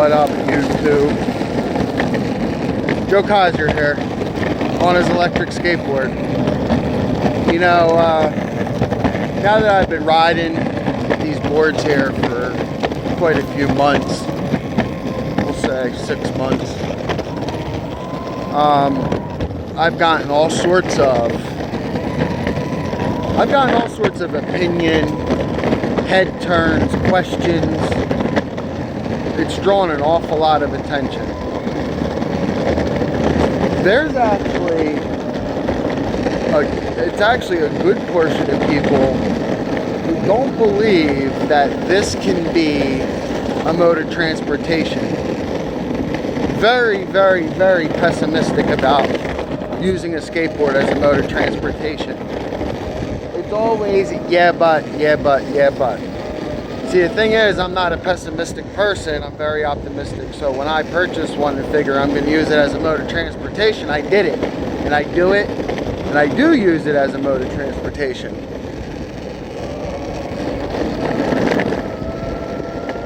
What up, YouTube? Joe Kaiser here on his electric skateboard. You know, now that I've been riding these boards here for quite a few months, we'll say 6 months, I've gotten all sorts of opinion, head turns, questions. It's drawn an awful lot of attention. There's it's actually a good portion of people who don't believe that this can be a mode of transportation. Very, very, very pessimistic about using a skateboard as a mode of transportation. It's always, yeah, but. See, the thing is, I'm not a pessimistic person. I'm very optimistic. So when I purchase one and figure I'm going to use it as a mode of transportation, I did it. And I do it. And I do use it as a mode of transportation.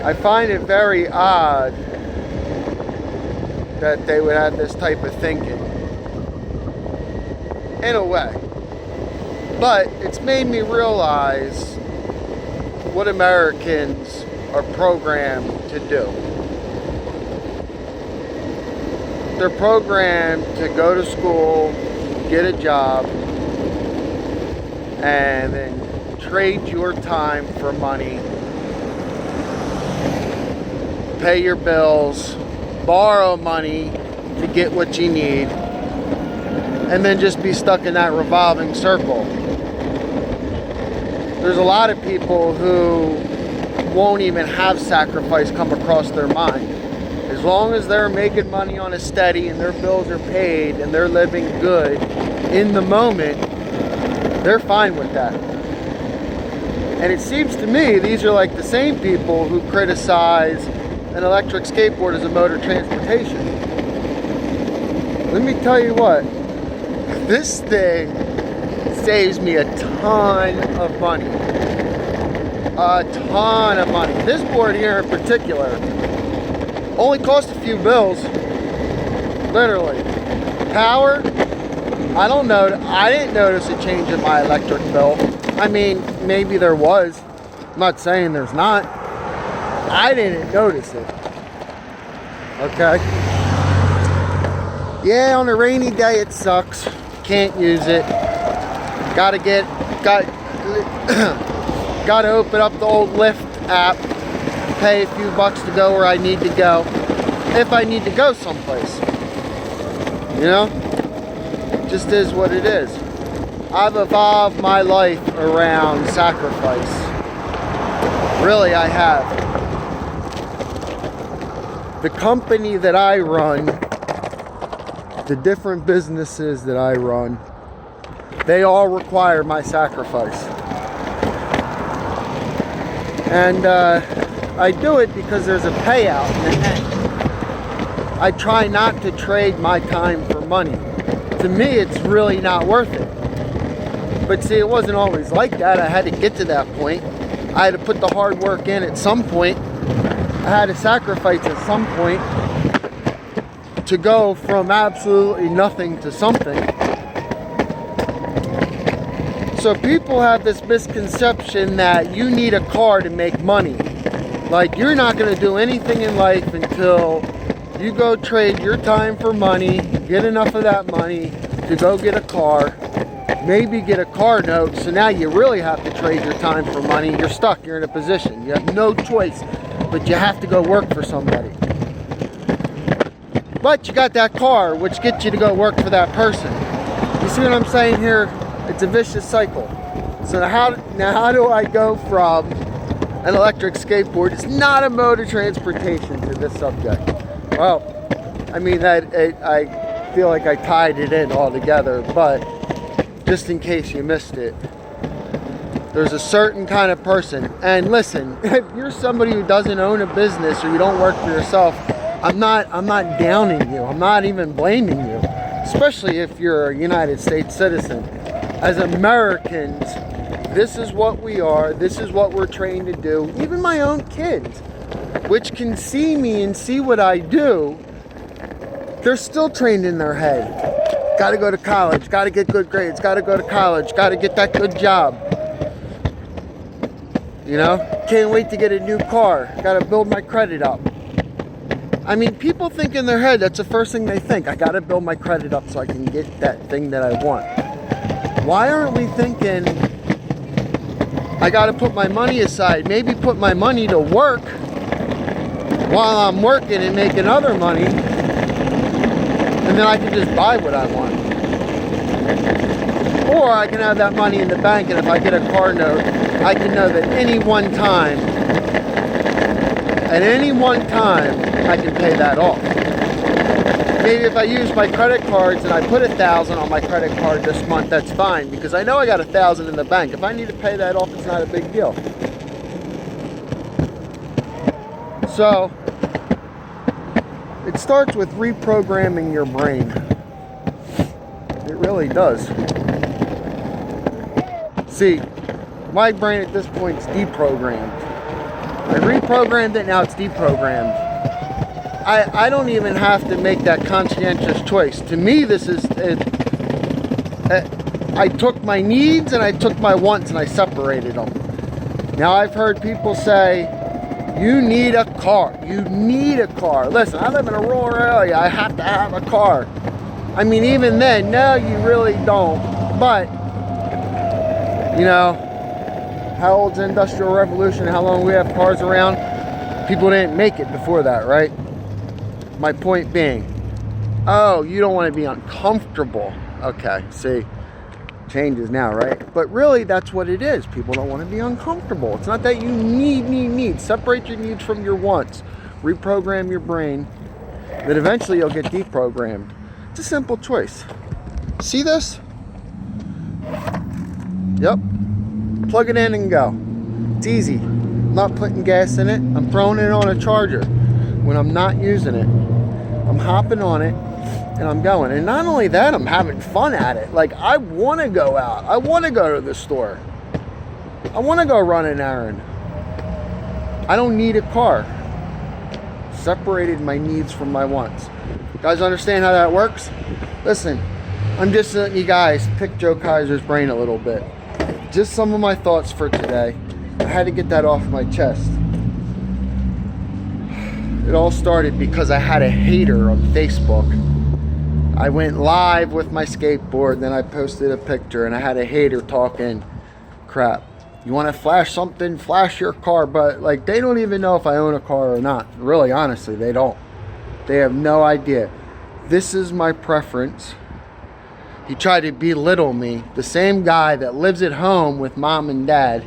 I find it very odd that they would have this type of thinking. In a way. But it's made me realize what Americans are programmed to do. They're programmed to go to school, get a job, and then trade your time for money, pay your bills, borrow money to get what you need, and then just be stuck in that revolving circle. There's a lot of people who won't even have sacrifice come across their mind. As long as they're making money on a steady and their bills are paid and they're living good in the moment, they're fine with that. And it seems to me these are like the same people who criticize an electric skateboard as a mode of transportation. Let me tell you what, this thing saves me a ton of money. A ton of money. This board here in particular only cost a few bills. Literally. Power, I don't know. I didn't notice a change in my electric bill. I mean, maybe there was. I'm not saying there's not. I didn't notice it. Okay? Yeah, on a rainy day it sucks. Can't use it. Gotta open up the old Lyft app, pay a few bucks to go where I need to go, if I need to go someplace. You know? It just is what it is. I've evolved my life around sacrifice. Really, I have. The company that I run, the different businesses that I run, they all require my sacrifice. And I do it because there's a payout in the end. I try not to trade my time for money. To me, it's really not worth it. But see, it wasn't always like that. I had to get to that point. I had to put the hard work in at some point. I had to sacrifice at some point to go from absolutely nothing to something. So people have this misconception that you need a car to make money. Like, you're not going to do anything in life until you go trade your time for money, get enough of that money to go get a car, maybe get a car note. So now you really have to trade your time for money. You're stuck. You're in a position. You have no choice, but you have to go work for somebody. But you got that car, which gets you to go work for that person. You see what I'm saying here? It's a vicious cycle. So how do I go from an electric skateboard? It's not a mode of transportation to this subject. Well, I mean, I feel like I tied it in all together, but just in case you missed it, there's a certain kind of person. And listen, if you're somebody who doesn't own a business or you don't work for yourself, I'm not downing you. I'm not even blaming you, especially if you're a United States citizen. As Americans, this is what we are. This is what we're trained to do. Even my own kids. which can see me and see what I do, they're still trained in their head. Got to go to college, got to get good grades, got to go to college, got to get that good job. You know, can't wait to get a new car, got to build my credit up. I mean, people think in their head, that's the first thing they think. I got to build my credit up so I can get that thing that I want. Why aren't we thinking, I got to put my money aside, maybe put my money to work while I'm working and making other money, and then I can just buy what I want. Or I can have that money in the bank, and if I get a car note, I can know that at any one time, I can pay that off. Maybe if I use my credit cards and I put $1,000 on my credit card this month, that's fine, because I know I got $1,000 in the bank. If I need to pay that off, it's not a big deal. So, it starts with reprogramming your brain. It really does. See, my brain at this point is deprogrammed. I reprogrammed it, now it's deprogrammed. I don't even have to make that conscientious choice. To me, this is, I took my needs and I took my wants and I separated them. Now I've heard people say, you need a car. You need a car. Listen, I live in a rural area. I have to have a car. I mean, even then, no, you really don't. But, you know, how old's the Industrial Revolution? How long we have cars around? People didn't make it before that, right? My point being, oh, you don't want to be uncomfortable. Okay, see, changes now, right? But really, that's what it is. People don't want to be uncomfortable. It's not that you need. Separate your needs from your wants. Reprogram your brain. That eventually you'll get deprogrammed. It's a simple choice. See this? Yep. Plug it in and go. It's easy. I'm not putting gas in it. I'm throwing it on a charger when I'm not using it. I'm hopping on it and I'm going. And not only that, I'm having fun at it. Like, I want to go out. I want to go to the store. I want to go run an errand. I don't need a car. Separated my needs from my wants. You guys understand how that works? Listen, I'm just letting you guys pick Joe Kaiser's brain a little bit. Just some of my thoughts for today. I had to get that off my chest. It all started because I had a hater on Facebook. I went live with my skateboard, then I posted a picture, and I had a hater talking crap. You want to flash something? Flash your car. But, like, they don't even know if I own a car or not. Really, honestly, they don't. They have no idea. This is my preference. He tried to belittle me. The same guy that lives at home with mom and dad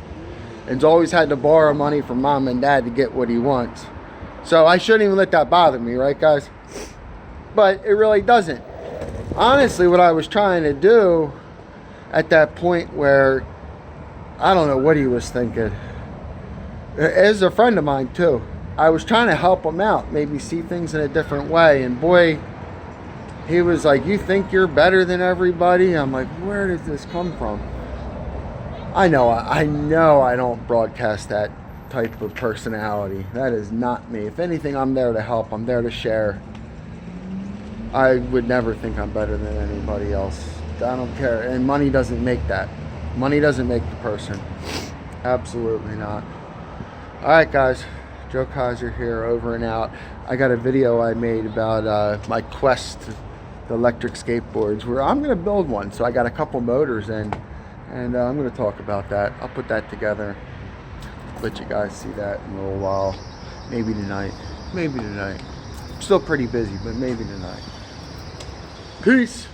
and's always had to borrow money from mom and dad to get what he wants. So I shouldn't even let that bother me, right, guys? But it really doesn't. Honestly, what I was trying to do at that point where, I don't know what he was thinking. As a friend of mine, too. I was trying to help him out, maybe see things in a different way. And boy, he was like, you think you're better than everybody? I'm like, where did this come from? I know I don't broadcast that type of personality. That is not me. If anything, I'm there to help. I'm there to share. I would never think I'm better than anybody else. I don't care. And money doesn't make that. Money doesn't make the person. Absolutely not. Alright, guys. Joe Kaiser here, over and out. I got a video I made about my quest to the electric skateboards, where I'm going to build one. So I got a couple motors in, and I'm going to talk about that. I'll put that together. Let you guys see that in a little while. Maybe tonight. Maybe tonight. I'm still pretty busy, but maybe tonight. Peace.